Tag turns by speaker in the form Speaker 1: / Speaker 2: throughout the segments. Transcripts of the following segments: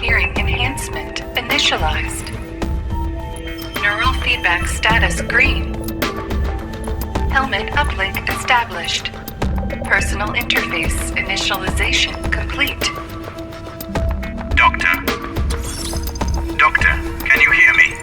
Speaker 1: hearing enhancement initialized. Neural feedback status green. Helmet uplink established. Personal interface initialization complete.
Speaker 2: Doctor? Doctor, can you hear me?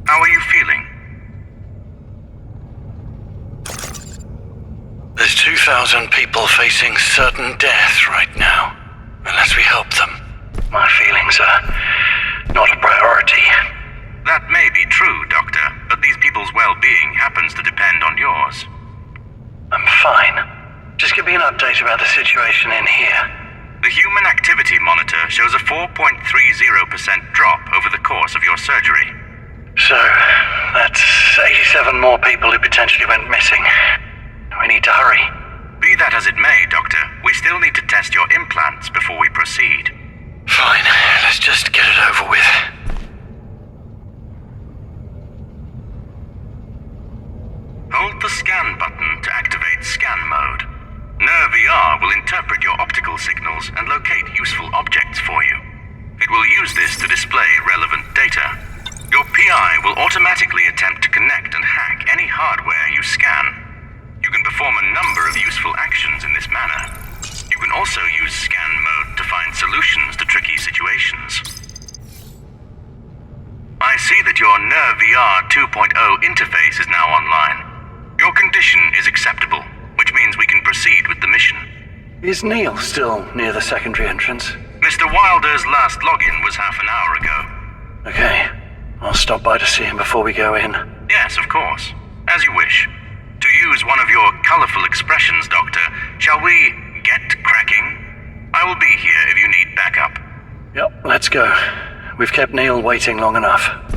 Speaker 2: How are you feeling?
Speaker 3: There's 2,000 people facing certain death right now, unless we help them. My feelings are not a priority.
Speaker 2: That may be true, Doctor, but these people's well-being happens to depend on yours.
Speaker 3: I'm fine. Just give me an update about the situation in here.
Speaker 2: The Human Activity Monitor shows a 4.30% drop over the course of your surgery.
Speaker 3: So, that's 87 more people who potentially went missing. We need to hurry.
Speaker 2: Be that as it may, Doctor, we still need to test your implants before we proceed.
Speaker 3: Fine, let's just get it over with.
Speaker 2: Hold the scan button to activate scan mode. NER-VR will interpret your optical signals and locate useful objects for you. It will use this to display relevant data. Your PI will automatically attempt to connect and hack any hardware you scan. You can perform a number of useful actions in this manner. You can also use scan mode to find solutions to tricky situations. I see that your NER-VR 2.0 interface is now online. Your condition is acceptable, which means we can proceed with the mission.
Speaker 3: Is Neil still near the secondary entrance?
Speaker 2: Mr. Wilder's last login was half an hour ago.
Speaker 3: Okay. I'll stop by to see him before we go in.
Speaker 2: Yes, of course. As you wish. To use one of your colorful expressions, Doctor, shall we get cracking? I will be here if you need backup.
Speaker 3: Yep, let's go. We've kept Neil waiting long enough.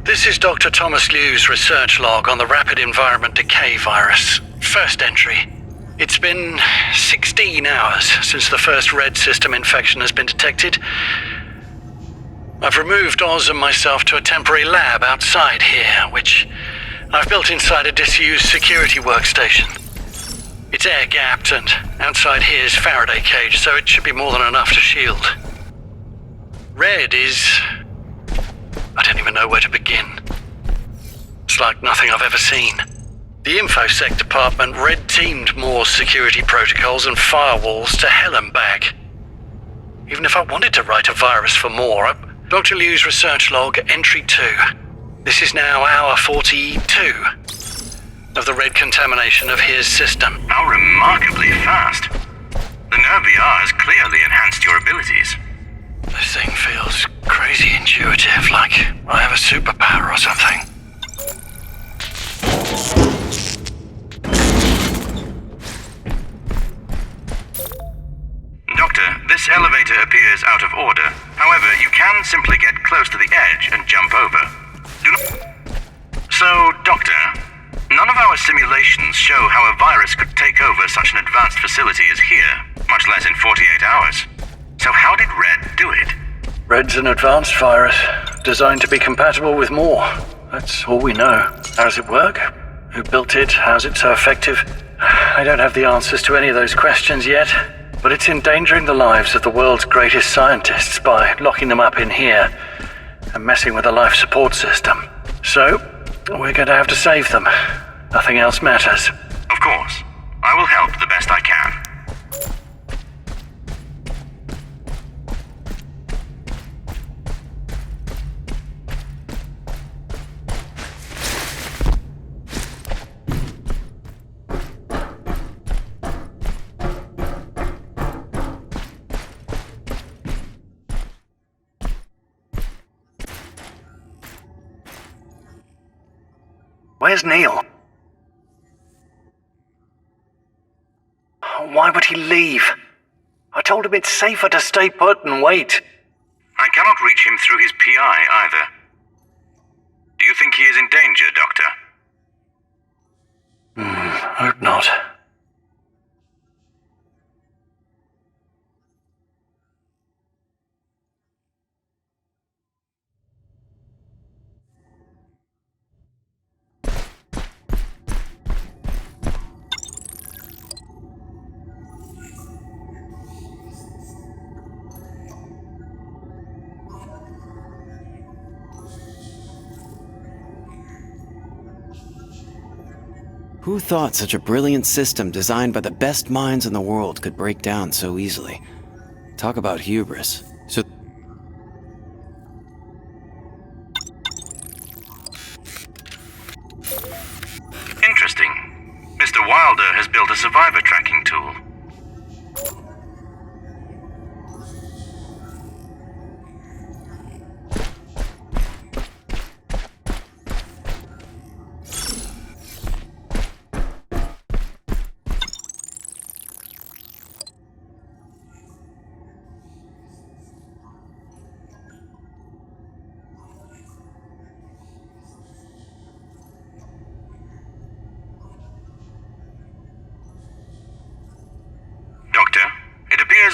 Speaker 3: This is Dr. Thomas Liu's research log on the rapid environment decay virus. First entry. It's been 16 hours since the first red system infection has been detected. I've removed Oz and myself to a temporary lab outside here, which I've built inside a disused security workstation. It's air-gapped, and outside here is Faraday cage, so it should be more than enough to shield. Red is... I don't even know where to begin. It's like nothing I've ever seen. The InfoSec department red-teamed Moore's security protocols and firewalls to hell and back. Even if I wanted to write a virus for Moore, Dr. Liu's research log, entry 2. This is now hour 42 of the red contamination of his system.
Speaker 2: How remarkably fast. The NER-VR has clearly enhanced your abilities.
Speaker 3: This thing feels superpower or something.
Speaker 2: Doctor, this elevator appears out of order. However, you can simply get close to the edge and jump over. Do not... So, Doctor, none of our simulations show how a virus could take over such an advanced facility as here, much less in 48 hours. So how did Red do it?
Speaker 3: Red's an advanced virus, designed to be compatible with more. That's all we know. How does it work? Who built it? How's it so effective? I don't have the answers to any of those questions yet, but it's endangering the lives of the world's greatest scientists by locking them up in here and messing with the life support system. So, we're going to have to save them. Nothing else matters.
Speaker 2: Of course. I will help the best I can.
Speaker 3: Where's Neil? Why would he leave? I told him it's safer to stay put and wait.
Speaker 2: I cannot reach him through his PI either. Do you think he is in danger, Doctor?
Speaker 3: Hope not.
Speaker 4: Who thought such a brilliant system designed by the best minds in the world could break down so easily? Talk about hubris. So
Speaker 2: interesting. Mr. Wilder has built a survivor tracking tool.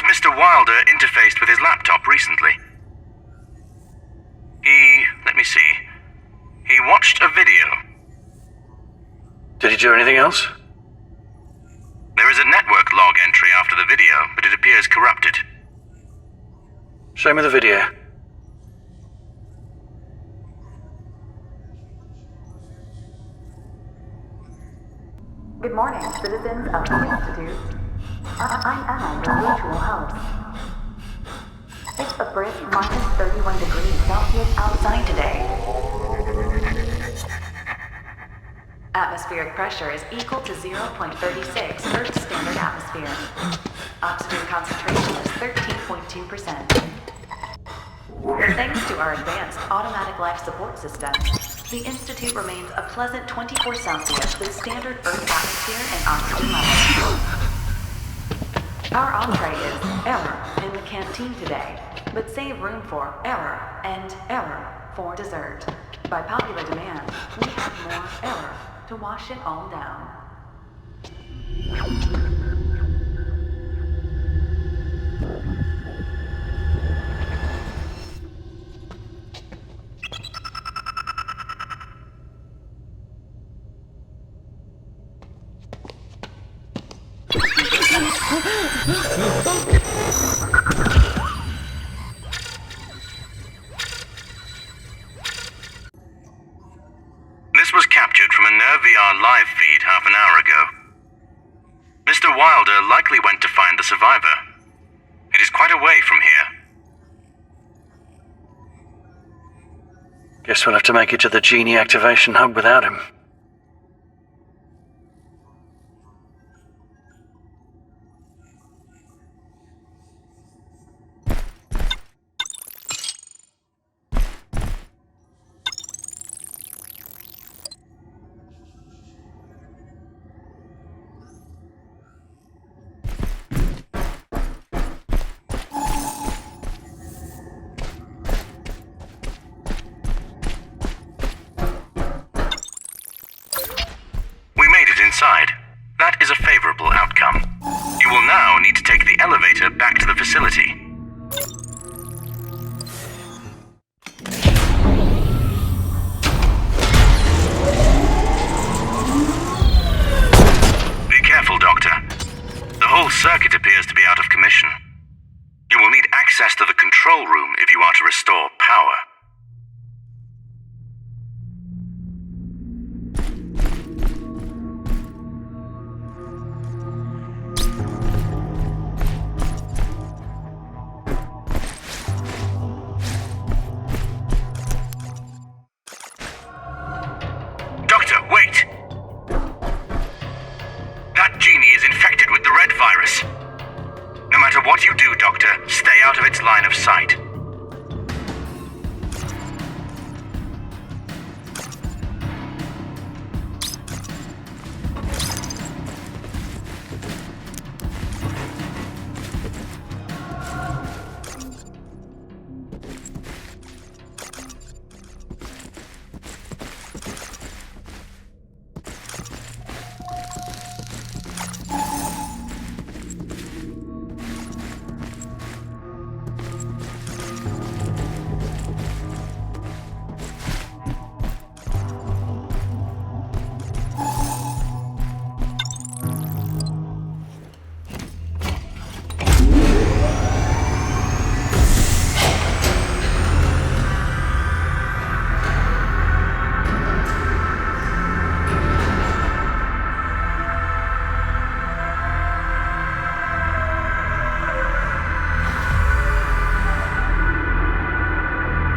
Speaker 2: Mr. Wilder interfaced with his laptop recently. Let me see. He watched a video.
Speaker 3: Did he do anything else?
Speaker 2: There is a network log entry after the video, but it appears corrupted.
Speaker 3: Show me the video.
Speaker 5: Good morning, citizens of the Institute. I'm Emma, your virtual host. It's a brisk minus 31 degrees Celsius outside today. Atmospheric pressure is equal to 0.36 Earth standard atmosphere. Oxygen concentration is 13.2%. Thanks to our advanced automatic life support system, the Institute remains a pleasant 24 Celsius with standard Earth atmosphere and oxygen levels. Our entree is error in the canteen today, but save room for error and error for dessert. By popular demand, we have more error to wash it all down.
Speaker 2: This was captured from a NerVR live feed half an hour ago. Mr. Wilder likely went to find the survivor. It is quite away from here.
Speaker 3: Guess we'll have to make it to the Genie activation hub without him.
Speaker 2: control room if you are to restore power. Doctor, wait! That genie is infected with the red virus. No matter what you do, Doctor, stay out of its line of sight.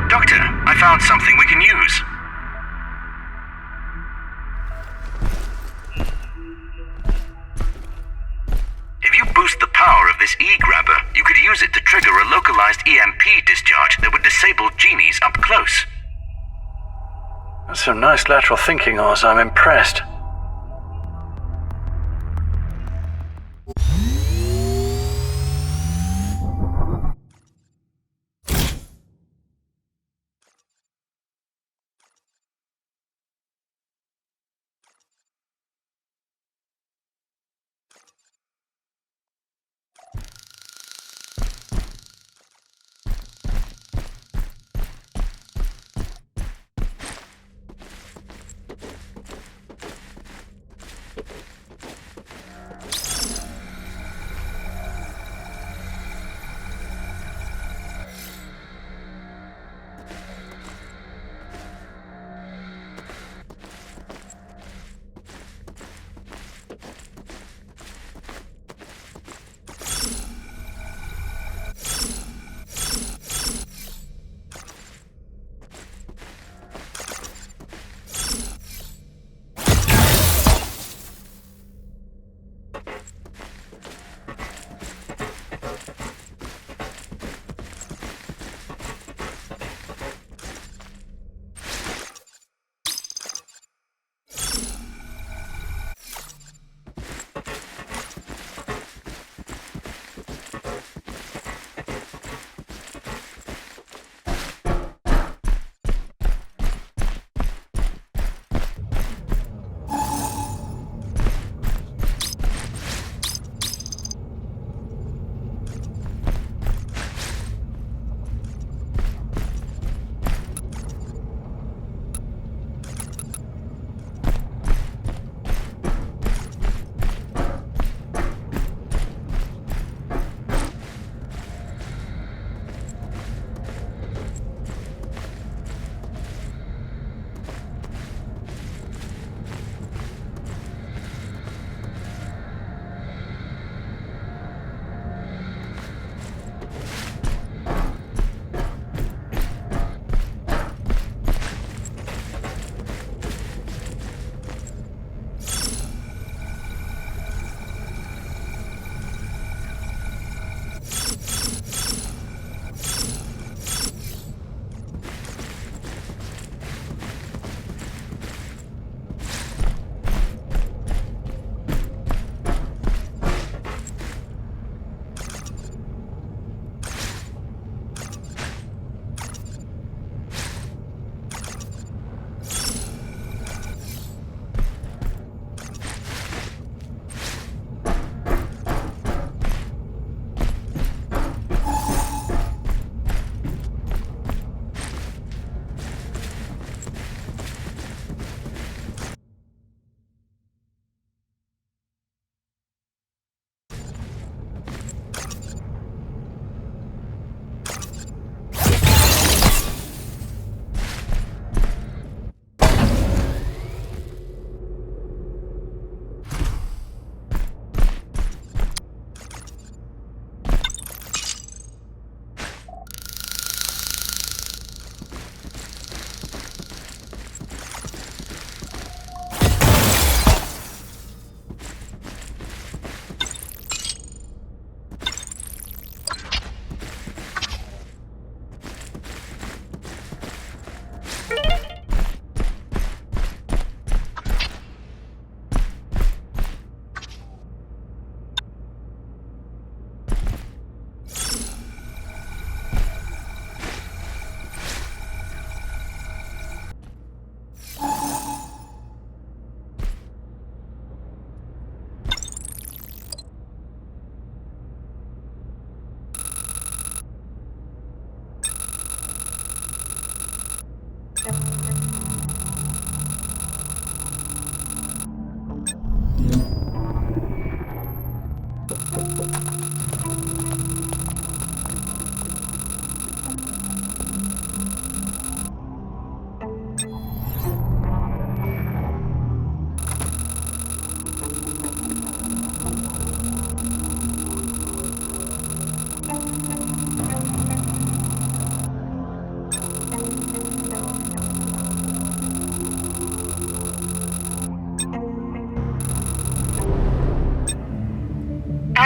Speaker 2: Doctor, I found something we can use. If you boost the power of this E-grabber, you could use it to trigger a localized EMP discharge that would disable genies up close.
Speaker 3: That's some nice lateral thinking, Oz. I'm impressed.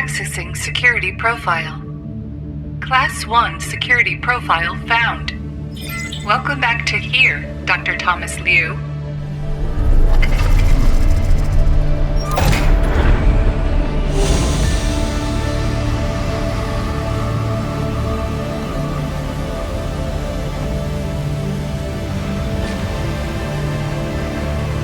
Speaker 1: Accessing security profile. Class 1 security profile found. Welcome back to here, Dr. Thomas Liu.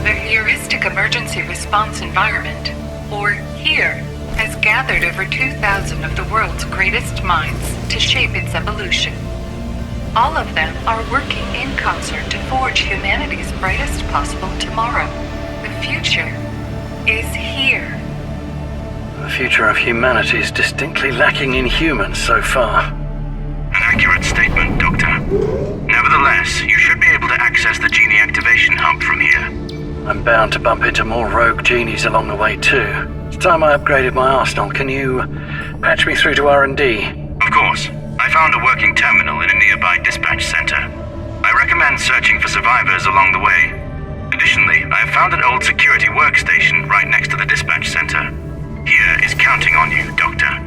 Speaker 1: The heuristic emergency response environment, or HERE, has gathered over 2,000 of the world's greatest minds to shape its evolution. All of them are working in concert to forge humanity's brightest possible tomorrow. The future is here.
Speaker 3: The future of humanity is distinctly lacking in humans so far.
Speaker 2: An accurate statement, Doctor. Nevertheless, you should be able to access the genie activation hub from here.
Speaker 3: I'm bound to bump into more rogue genies along the way too. It's time I upgraded my arsenal. Can you patch me through to R&D?
Speaker 2: Of course. I found a working terminal in a nearby dispatch center. I recommend searching for survivors along the way. Additionally, I have found an old security workstation right next to the dispatch center. Here is counting on you, Doctor.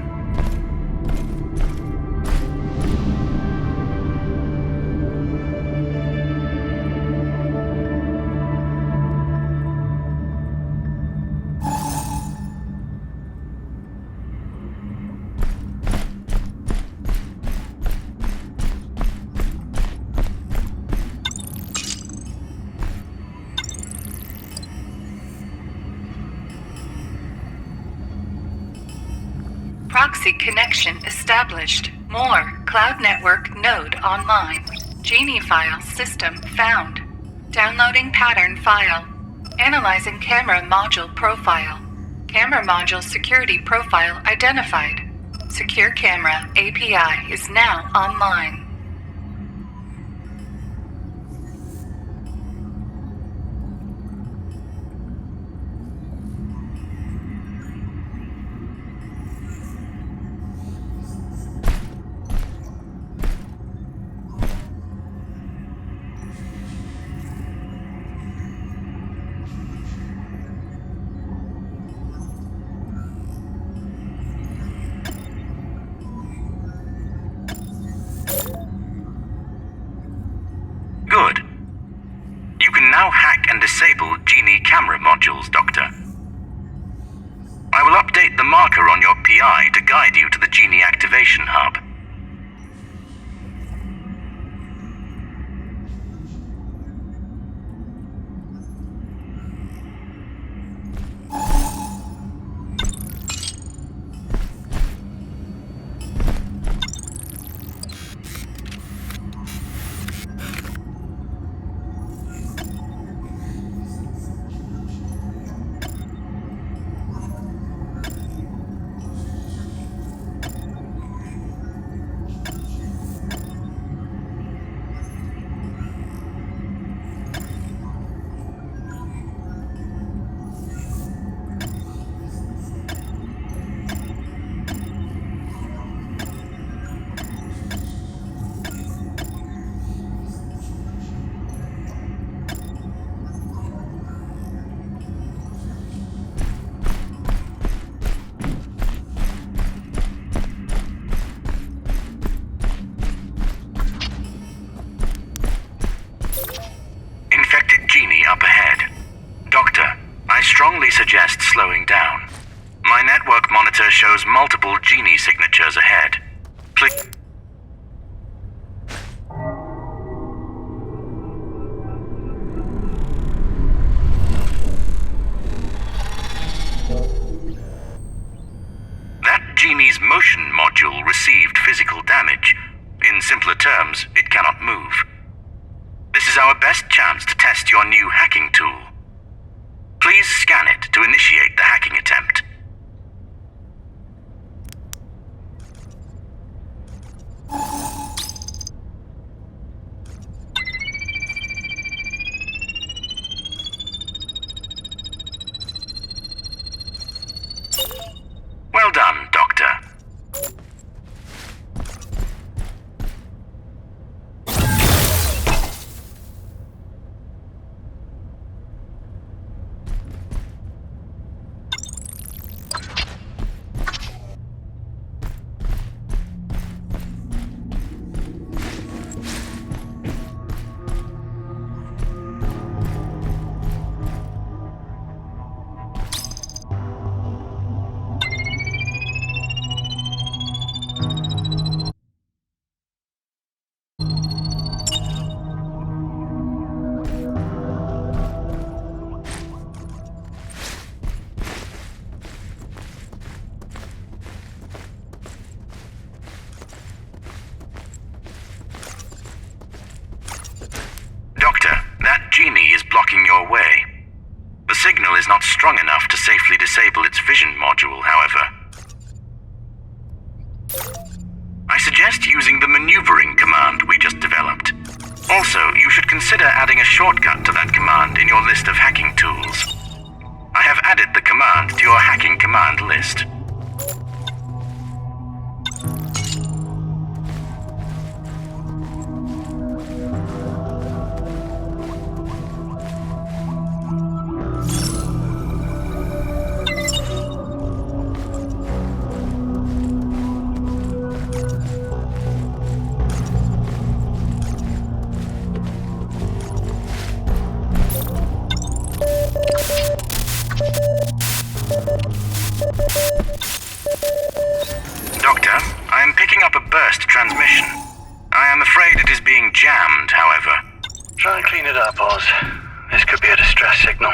Speaker 1: Proxy connection established. More cloud network node online. Genie file system found. Downloading pattern file. Analyzing camera module profile. Camera module security profile identified. Secure camera API is now online.
Speaker 2: Good. You can now hack and disable Genie camera modules, Doctor. I will update the marker on your PI to guide you to the Genie activation hub. Up ahead. Doctor, I strongly suggest slowing down. My network monitor shows multiple Genie signatures ahead. Click. That Genie's motion module received physical damage. In simpler terms, it cannot move. This is our best chance to test your new hacking tool. Please scan it to initiate the hacking attempt. Well done, Doctor. blocking your way. The signal is not strong enough to safely disable its vision module, however. I suggest using the maneuvering command we just developed. Also, you should consider adding a shortcut to that command in your list of hacking tools. I have added the command to your hacking command list. Doctor, I am picking up a burst transmission. I am afraid it is being jammed, however.
Speaker 3: Try and clean it up, Oz. This could be a distress signal.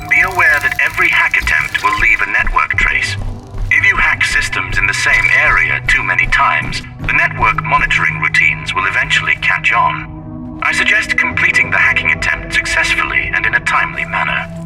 Speaker 2: Be aware that every hack attempt will leave a network trace. If you hack systems in the same area too many times, the network monitoring routines will eventually catch on. I suggest completing the hacking attempt successfully and in a timely manner.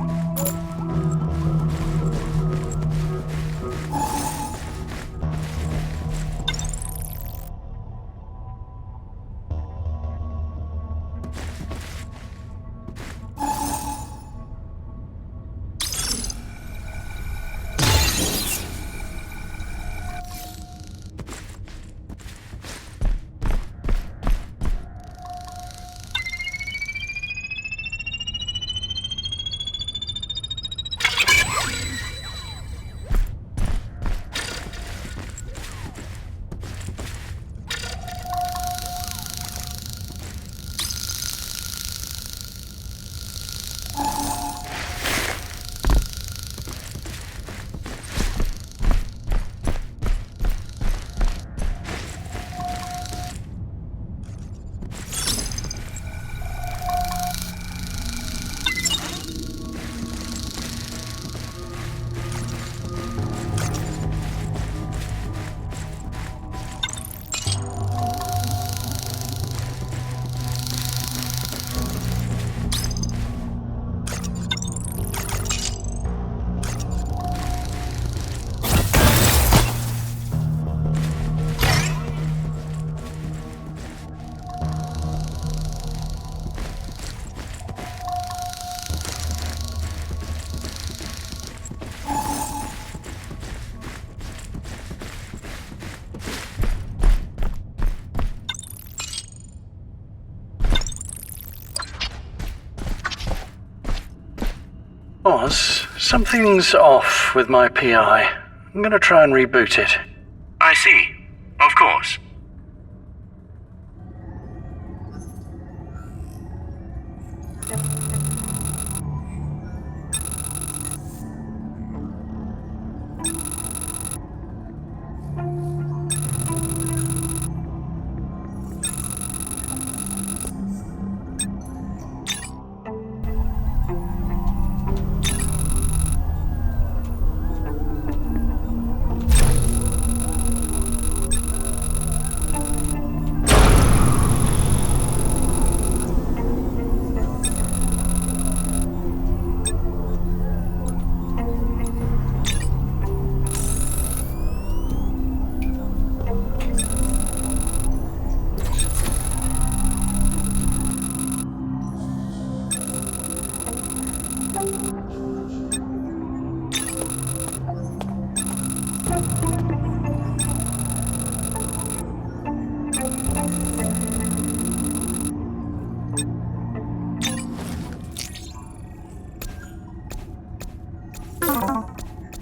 Speaker 3: Oz, something's off with my PI. I'm gonna try and reboot it.
Speaker 2: I see. Of course.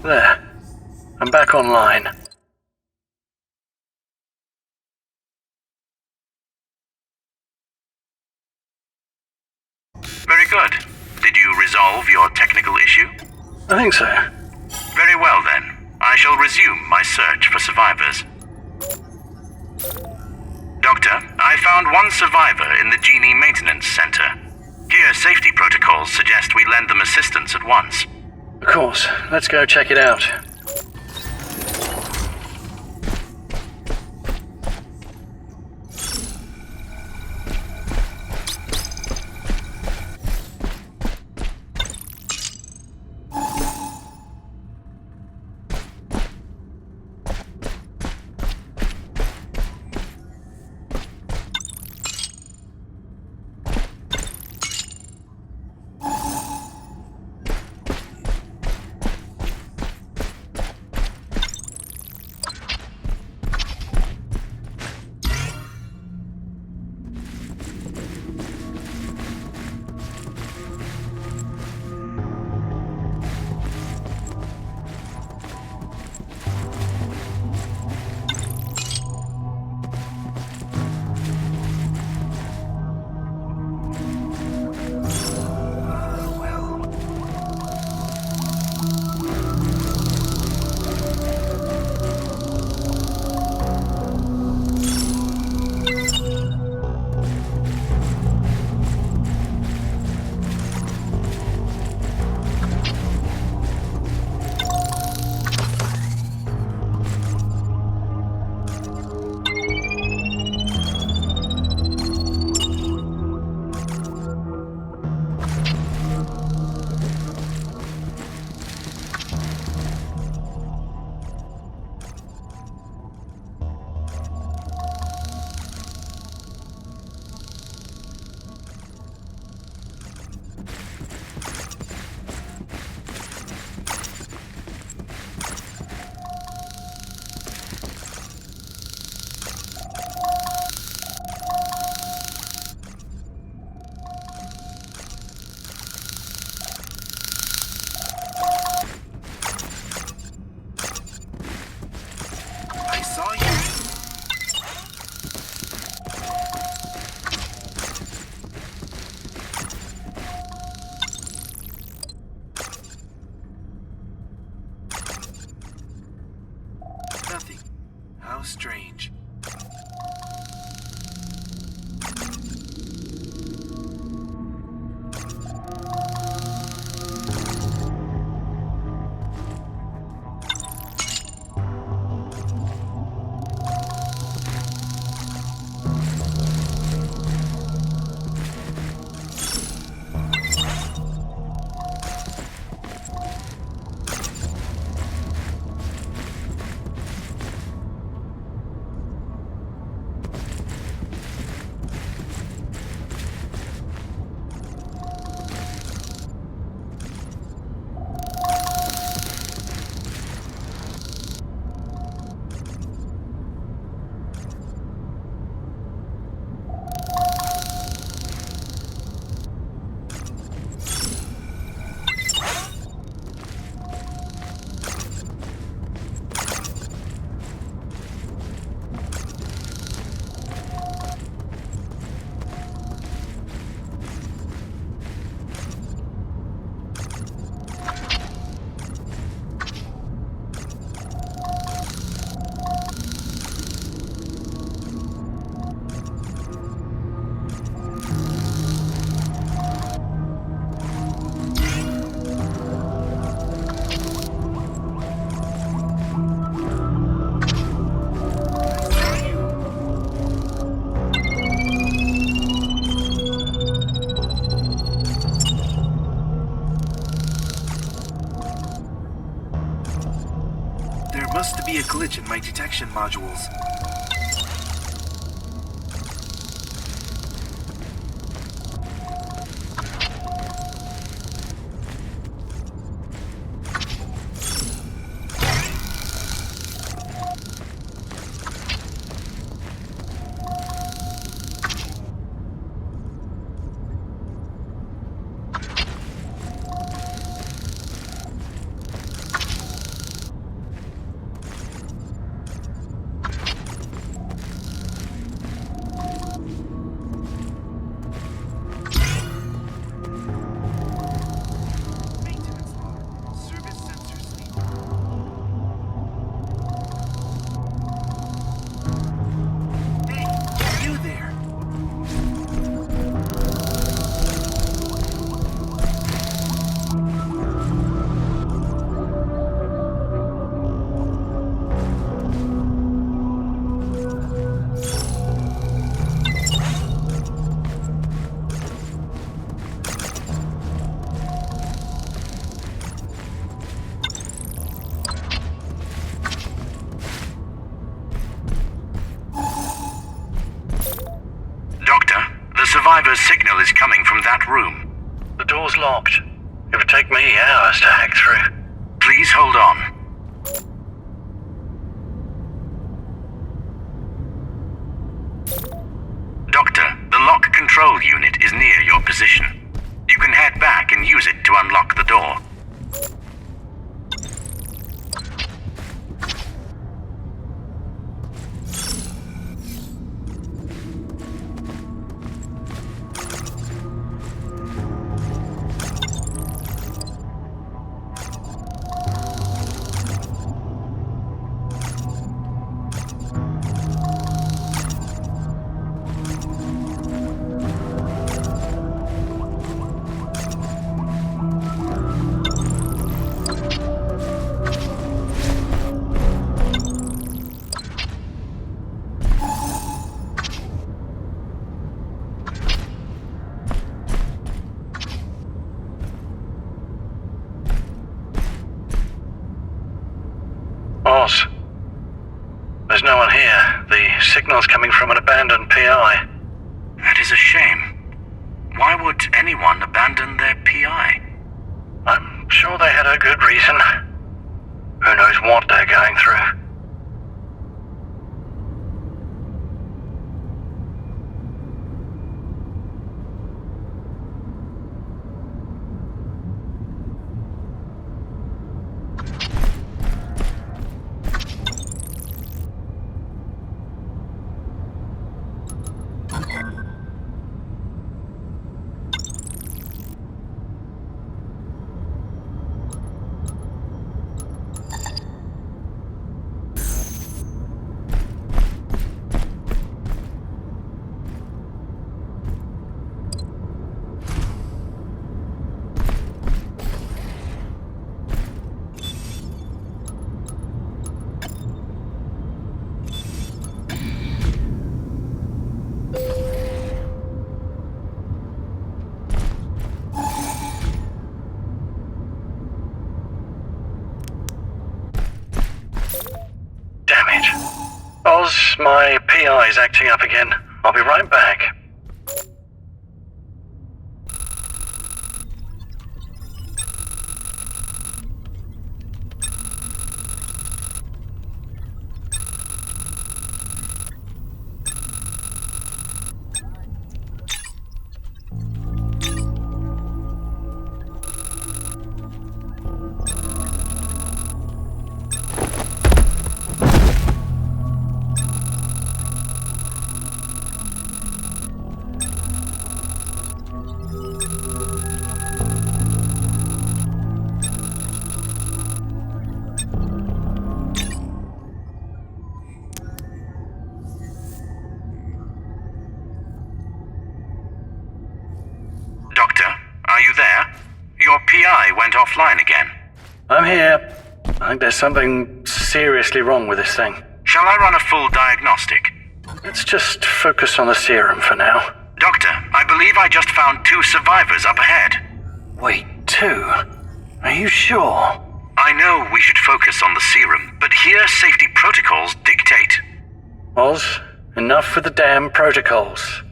Speaker 3: There. I'm back online.
Speaker 2: Very good. Did you resolve your technical issue?
Speaker 3: I think so.
Speaker 2: Very well then. I shall resume my search for survivors. Doctor, I found one survivor in the Genie Maintenance Center. Gear safety protocols suggest we lend them assistance at once.
Speaker 3: Of course. Let's go check it out.
Speaker 6: Nothing. How strange. Must be a glitch in my detection modules.
Speaker 2: survivor's signal is coming from that room.
Speaker 3: The door's locked. It would take me hours to hack through.
Speaker 2: Please hold on. Doctor, the lock control unit is near your position. You can head back and use it to unlock the door.
Speaker 3: Oz. There's no one here. The signal's coming from an abandoned PI.
Speaker 2: That is a shame. Why would anyone abandon their PI?
Speaker 3: I'm sure they had a good reason. Who knows what they're going through. Oz, my PI's acting up again. I'll be right back.
Speaker 2: Your PI went offline again.
Speaker 3: I'm here. I think there's something seriously wrong with this thing.
Speaker 2: Shall I run a full diagnostic?
Speaker 3: Let's just focus on the serum for now.
Speaker 2: Doctor, I believe I just found 2 survivors up ahead.
Speaker 3: Wait, 2? Are you sure?
Speaker 2: I I know we should focus on the serum, but here safety protocols dictate.
Speaker 3: Oz, enough with the damn protocols.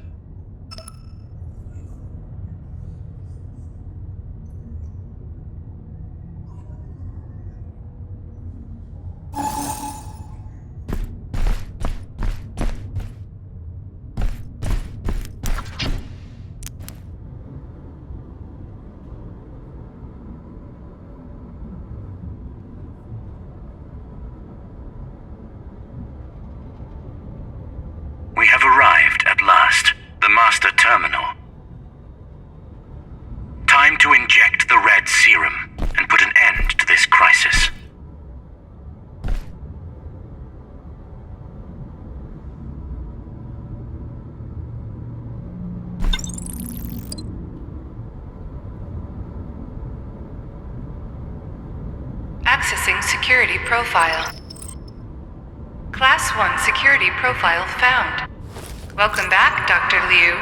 Speaker 2: We have arrived at last. The master terminal. Time to inject the red serum and put an end to this crisis.
Speaker 1: Accessing security profile. Class 1 security profile found. Welcome back, Dr. Liu.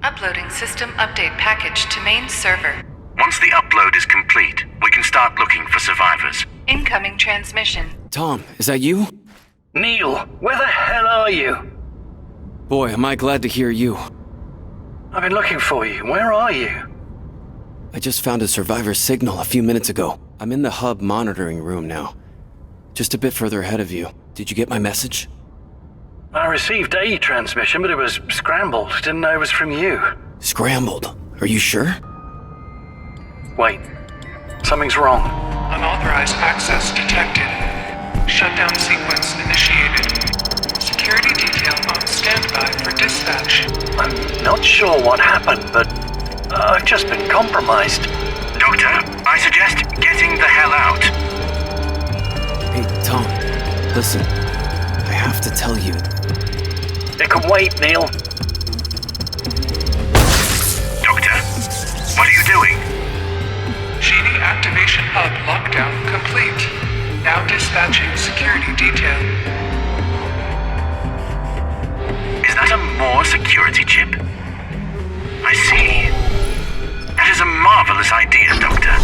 Speaker 1: Uploading system update package to main server.
Speaker 2: Once the upload is complete, we can start looking for survivors.
Speaker 1: Incoming transmission.
Speaker 4: Tom, is that you?
Speaker 3: Neil, where the hell are you?
Speaker 4: Boy, am I glad to hear you.
Speaker 3: I've been looking for you. Where are you?
Speaker 4: I just found a survivor signal a few minutes ago. I'm in the hub monitoring room now. Just a bit further ahead of you. Did you get my message?
Speaker 3: I received a transmission, but it was scrambled. Didn't know it was from you.
Speaker 4: Scrambled? Are you sure?
Speaker 3: Wait. Something's wrong.
Speaker 7: Unauthorized access detected. Shutdown sequence initiated. Security detail on standby for dispatch.
Speaker 3: I'm not sure what happened, but I've just been compromised.
Speaker 2: Doctor, I suggest getting the hell out.
Speaker 4: Hey, Tom. Listen. I have to tell you.
Speaker 3: It can wait, Neil.
Speaker 2: Doctor, what are you doing?
Speaker 7: Genie activation hub lockdown complete. Now dispatching security detail.
Speaker 2: Is that a more security chip? I see. That is a marvelous idea, Doctor.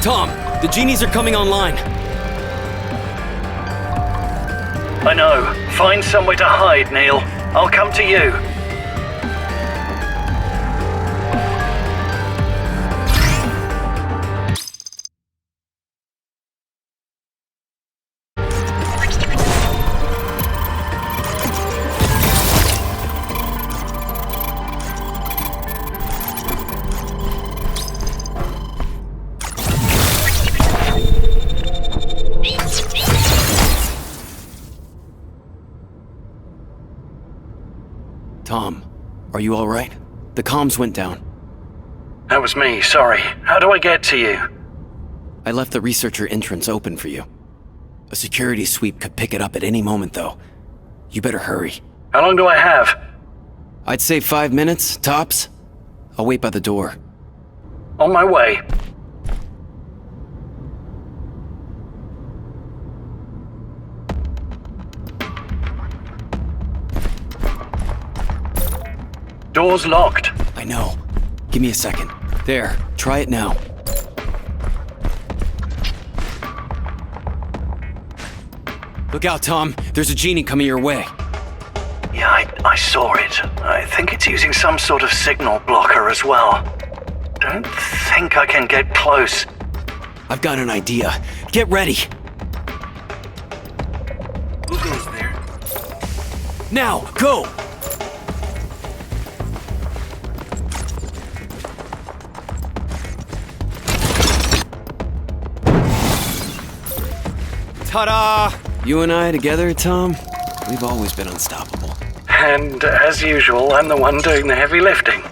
Speaker 4: Tom, the genies are coming online.
Speaker 3: I know. Find somewhere to hide, Neil. I'll come to you.
Speaker 4: Tom, are you all right? The comms went down.
Speaker 3: That was me, sorry. How do I get to you?
Speaker 4: I left the researcher entrance open for you. A security sweep could pick it up at any moment, though. You better hurry.
Speaker 3: How long do I have?
Speaker 4: I'd say 5 minutes, tops. I'll wait by the door.
Speaker 3: On my way. Door's locked.
Speaker 4: I know. Give me a second. There, try it now. Look out, Tom. There's a genie coming your way.
Speaker 3: Yeah, I saw it. I think it's using some sort of signal blocker as well. Don't think I can get close.
Speaker 4: I've got an idea. Get ready.
Speaker 6: Who goes there?
Speaker 4: Now, go! Ta-da! You and I together, Tom? We've always been unstoppable.
Speaker 3: And as usual, I'm the one doing the heavy lifting.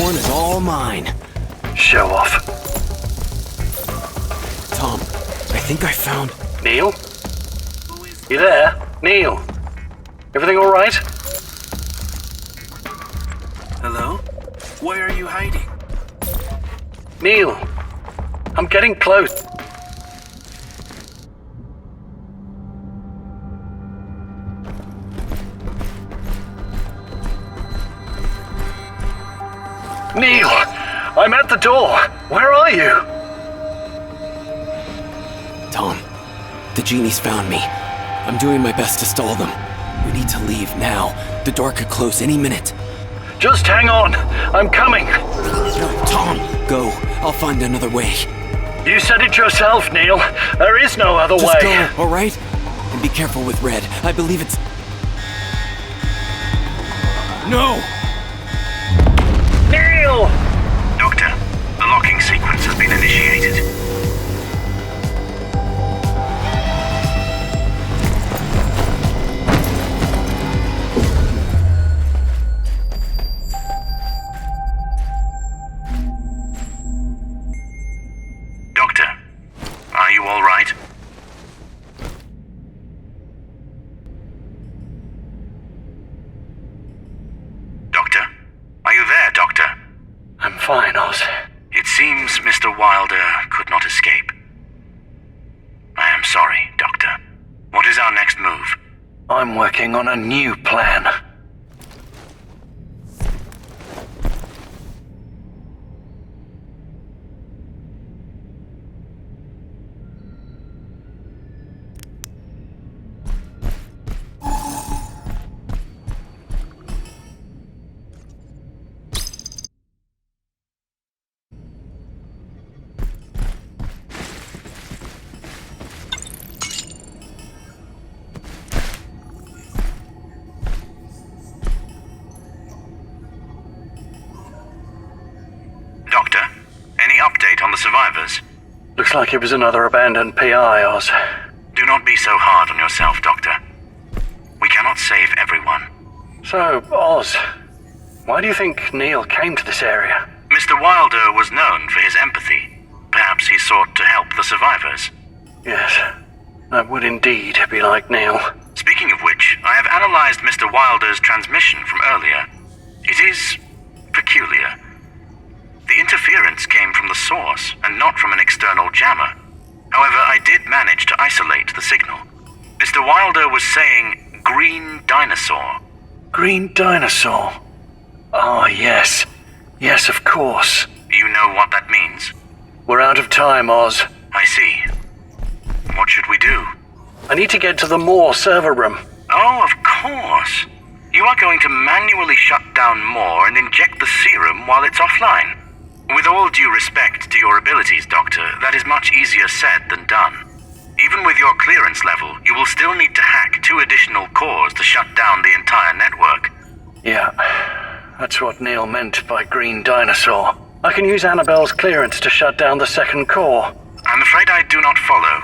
Speaker 4: one is all mine.
Speaker 3: Show off.
Speaker 4: Tom, I think I found...
Speaker 3: Neil? You there? Neil? Everything all right?
Speaker 6: Hello? Where are you hiding?
Speaker 3: Neil, I'm getting close. Neil, I'm at the door. Where are you?
Speaker 4: Tom, the genies found me. I'm doing my best to stall them. We need to leave now. The door could close any minute.
Speaker 3: Just hang on. I'm coming.
Speaker 4: No, Tom, go. I'll find another way.
Speaker 3: You said it yourself, Neil. There is no other
Speaker 4: Just
Speaker 3: way.
Speaker 4: go, all right? And be careful with Red. I believe it's... No!
Speaker 3: Neil!
Speaker 2: Doctor, the locking sequence has been initiated. Doctor, are you all right? Doctor? Are you there, Doctor?
Speaker 3: I'm fine, Oz.
Speaker 2: It seems Mr. Wilder could not escape. I am sorry, Doctor. What is our next move?
Speaker 3: I'm working on a new plan.
Speaker 2: Doctor, any update on the survivors?
Speaker 3: Looks like it was another abandoned PI, Oz.
Speaker 2: Do not be so hard on yourself, Doctor. We cannot save everyone.
Speaker 3: So, Oz, why do you think Neil came to this area?
Speaker 2: Mr. Wilder was known for his empathy. Perhaps he sought to help the survivors.
Speaker 3: Yes, that would indeed be like Neil.
Speaker 2: Speaking of which, I have analyzed Mr. Wilder's transmission from earlier. It is peculiar. The interference came from the source and not from an external jammer. However, I did manage to isolate the signal. Mr. Wilder was saying green dinosaur.
Speaker 3: Green dinosaur? Ah, yes. Yes, of course.
Speaker 2: You know what that means?
Speaker 3: We're out of time, Oz.
Speaker 2: I see. What should we do?
Speaker 3: I need to get to the Moore server room.
Speaker 2: Oh, of course. You are going to manually shut down Moore and inject the serum while it's offline. With all due respect to your abilities, Doctor, that is much easier said than done. Even with your clearance level, you will still need to hack 2 additional cores to shut down the entire network.
Speaker 3: Yeah, that's what Neil meant by green dinosaur. I can use Annabelle's clearance to shut down the second core.
Speaker 2: I'm afraid I do not follow.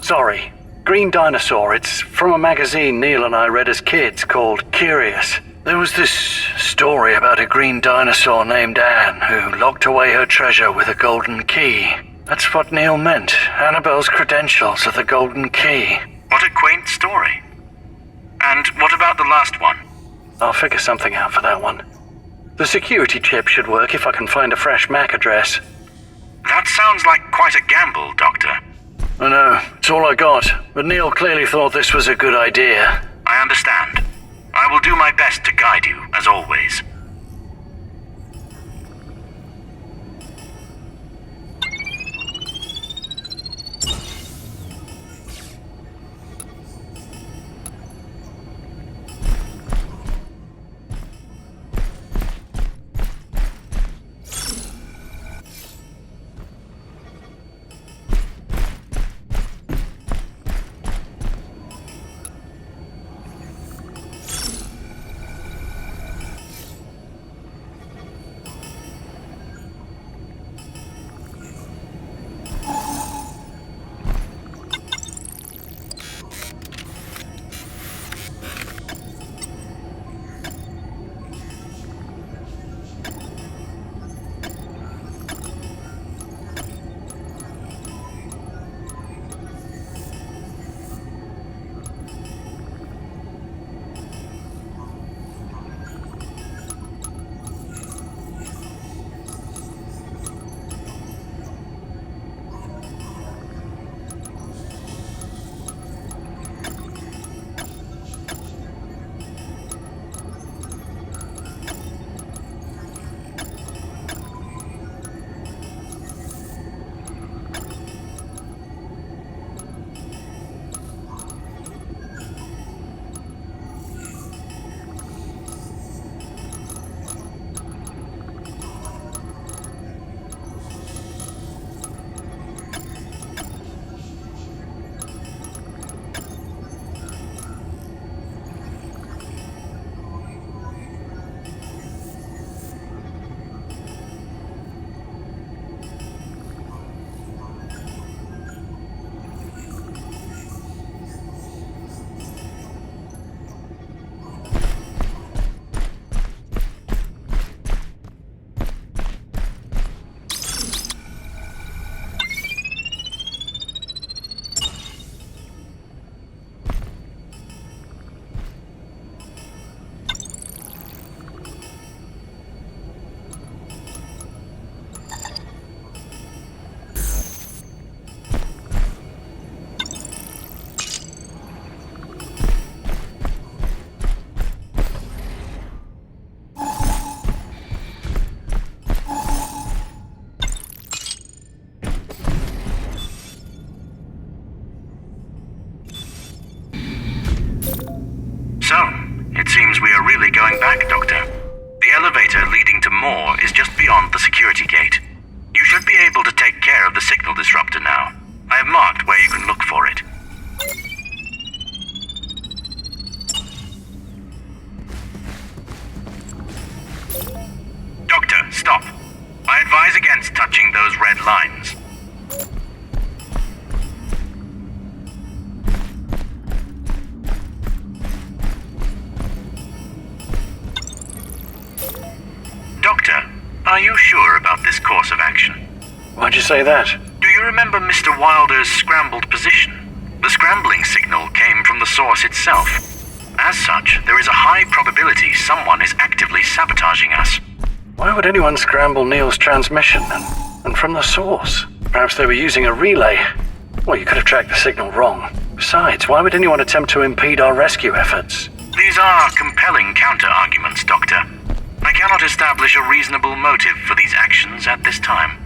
Speaker 3: Sorry, green dinosaur, it's from a magazine Neil and I read as kids called Curious. There was this story about a green dinosaur named Anne who locked away her treasure with a golden key. That's what Neil meant. Annabelle's credentials are the golden key.
Speaker 2: What a quaint story. And what about the last one?
Speaker 3: I'll figure something out for that one. The security chip should work if I can find a fresh MAC address.
Speaker 2: That sounds like quite a gamble, Doctor.
Speaker 3: I know, it's all I got, but Neil clearly thought this was a good idea.
Speaker 2: I understand. I will do my best to guide you, as always. going back, Doctor. The elevator leading to Moore is just beyond the security gate. You should be able to take care of the signal disruptor now. I have marked where you can look for it. Doctor, stop. I advise against touching those red lines. Doctor, are you sure about this course of action?
Speaker 3: Why'd you say that?
Speaker 2: Do you remember Mr. Wilder's scrambled position? The scrambling signal came from the source itself. As such, there is a high probability someone is actively sabotaging us.
Speaker 3: Why would anyone scramble Neil's transmission and from the source? Perhaps they were using a relay. Well, you could have tracked the signal wrong. Besides, why would anyone attempt to impede our rescue efforts?
Speaker 2: These are compelling counter-arguments, Doctor. I cannot establish a reasonable motive for these actions at this time.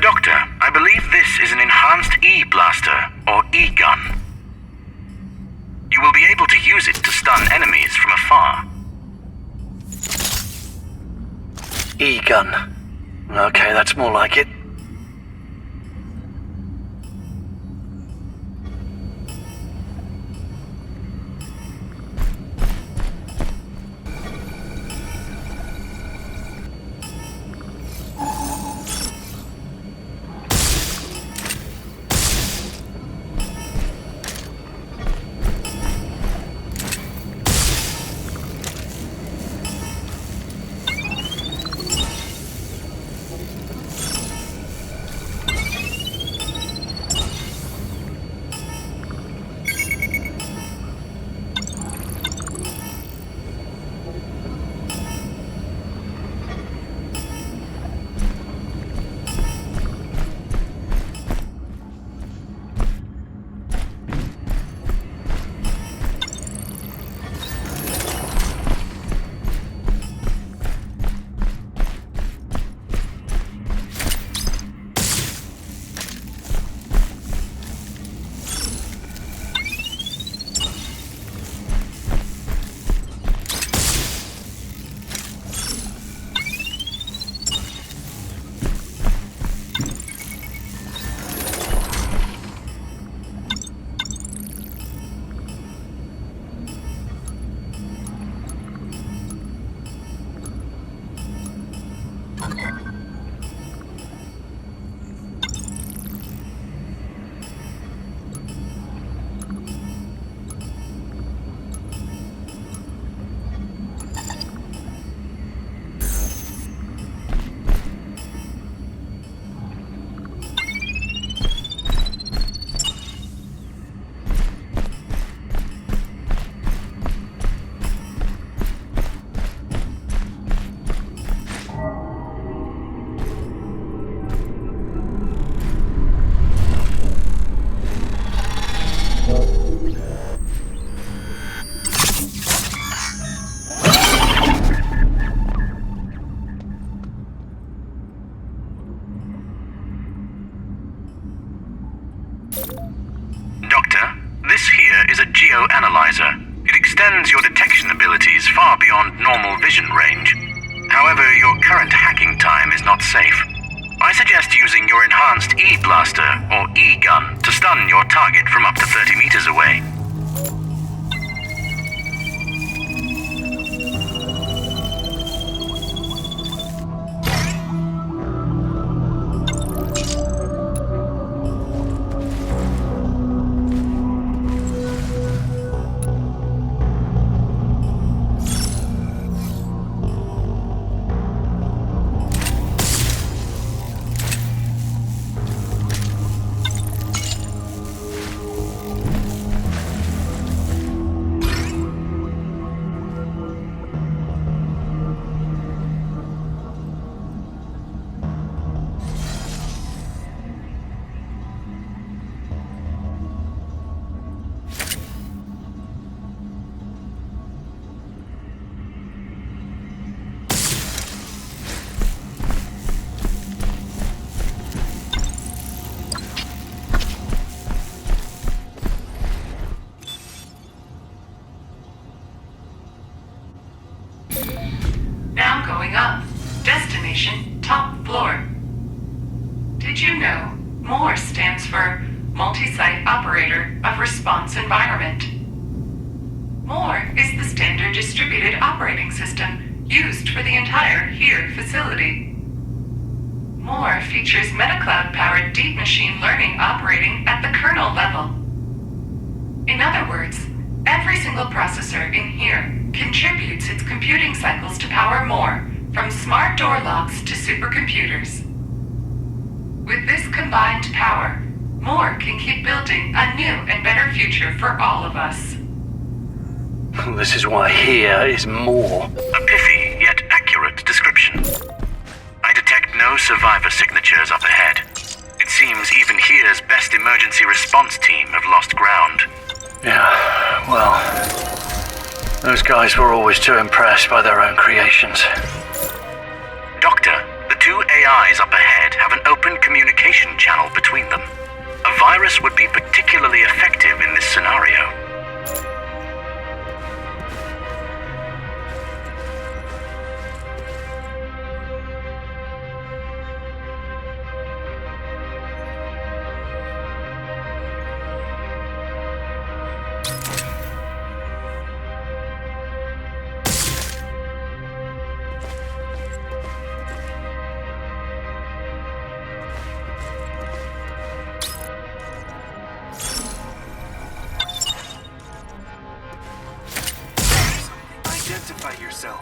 Speaker 2: Doctor, I believe this is an enhanced E-blaster, or E-gun. You will be able to use it to stun enemies from afar.
Speaker 3: E-gun. Okay, that's more like it.
Speaker 2: Doctor, this here is a geo-analyzer. It extends your detection abilities far beyond normal vision range. However, your current hacking time is not safe. I suggest using your enhanced E-blaster, or E-gun, to stun your target from up to 30 meters away.
Speaker 1: going up. Destination, top floor. Did you know MORE stands for Multi-Site Operator of Response Environment? MORE is the standard distributed operating system used for the entire HERE facility. MORE features MetaCloud-powered deep machine learning operating at the kernel level. In other words, every single processor in HERE contributes its computing cycles to power MORE, from smart door locks to supercomputers. With this combined power, MORE can keep building a new and better future for all of us.
Speaker 3: This is why here is more.
Speaker 2: A pithy yet accurate description. I detect no survivor signatures up ahead. It seems even HERE's best emergency response team have lost ground.
Speaker 3: Yeah, well, those guys were always too impressed by their own creations.
Speaker 2: Doctor, the two AIs up ahead have an open communication channel between them. A virus would be particularly effective in this scenario.
Speaker 6: Identify yourself.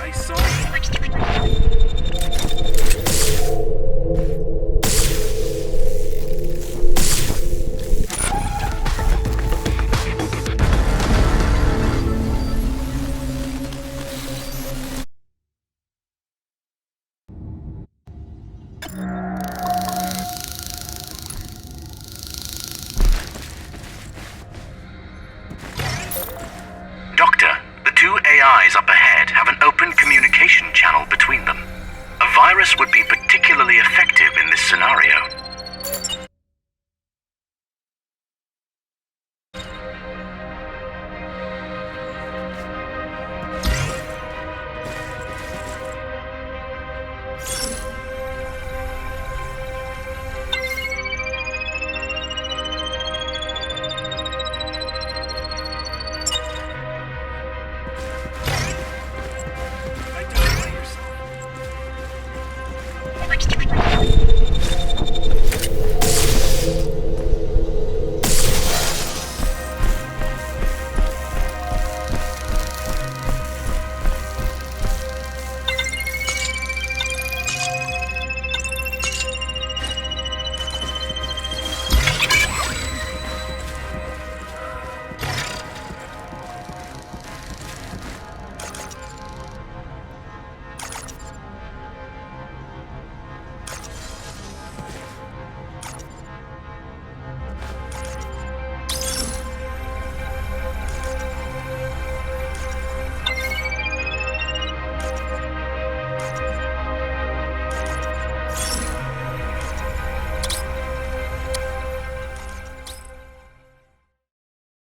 Speaker 6: I saw you.